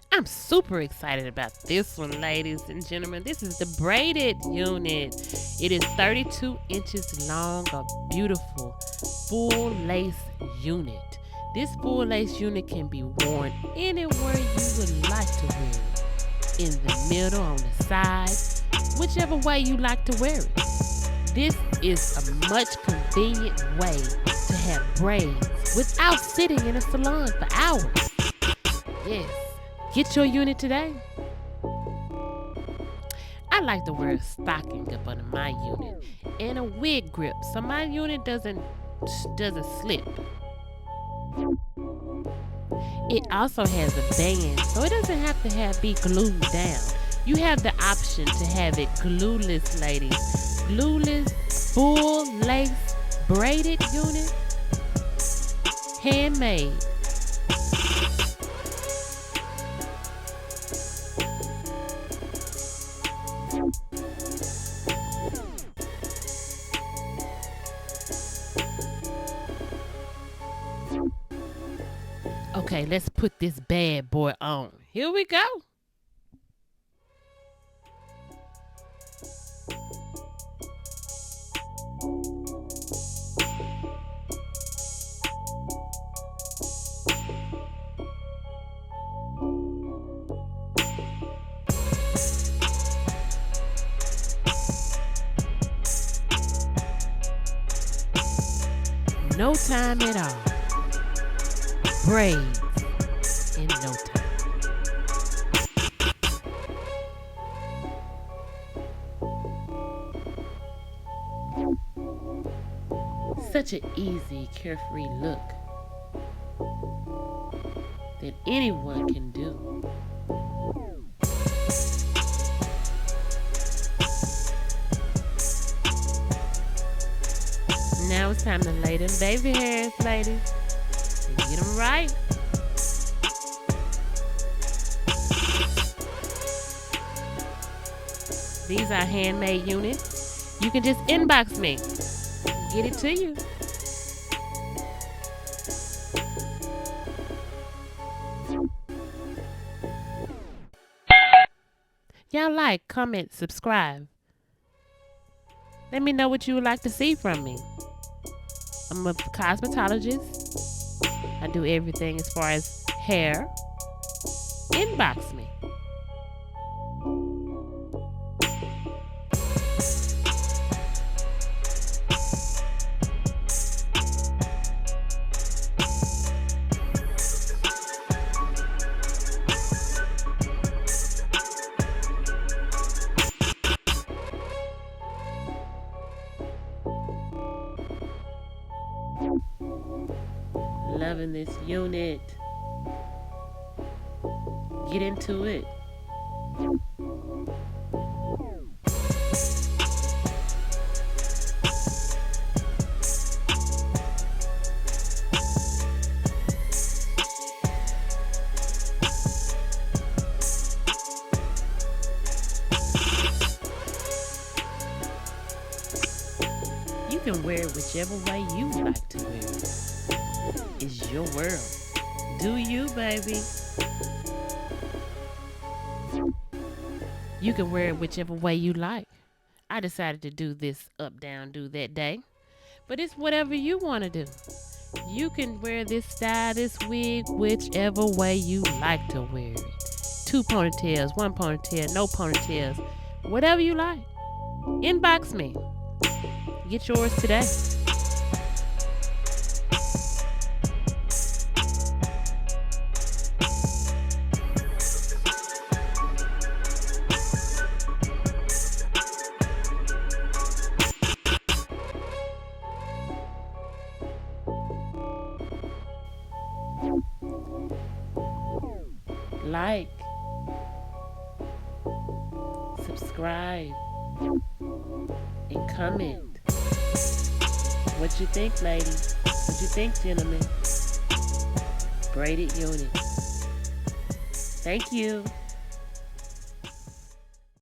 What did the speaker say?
I'm super excited about this one, ladies and gentlemen. This is the braided unit. It is 32 inches long, a beautiful full lace unit. This full lace unit can be worn anywhere you would like to wear it. In the middle, on the side, whichever way you like to wear it. This is a much convenient way to have braids without sitting in a salon for hours. Yes. Get your unit today. I like to wear a stocking up under my unit and a wig grip so my unit doesn't slip. It also has a band so it doesn't have to be glued down. You have the option to have it glueless, ladies. Glueless, full lace, braided unit, handmade. Okay, let's put this bad boy on. Here we go. No time at all. Braids in no time. Such an easy, carefree look that anyone can do. Now it's time to lay them baby hairs, ladies. Get them right. These are handmade units. You can just inbox me. Get it to you. Y'all like, comment, subscribe. Let me know what you would like to see from me. I'm a cosmetologist. I do everything as far as hair. Inbox me. Loving this unit. Get into it. You can wear it whichever way you like to wear it. It's your world. Do you, baby? You can wear it whichever way you like. I decided to do this up, down, do that day. But it's whatever you want to do. You can wear this style, this wig, whichever way you like to wear it. 2 ponytails, 1 ponytail, no ponytails. Whatever you like. Inbox me. Get yours today. Like, subscribe, and comment. What you think, ladies? What you think, gentlemen? Braided unit. Thank you.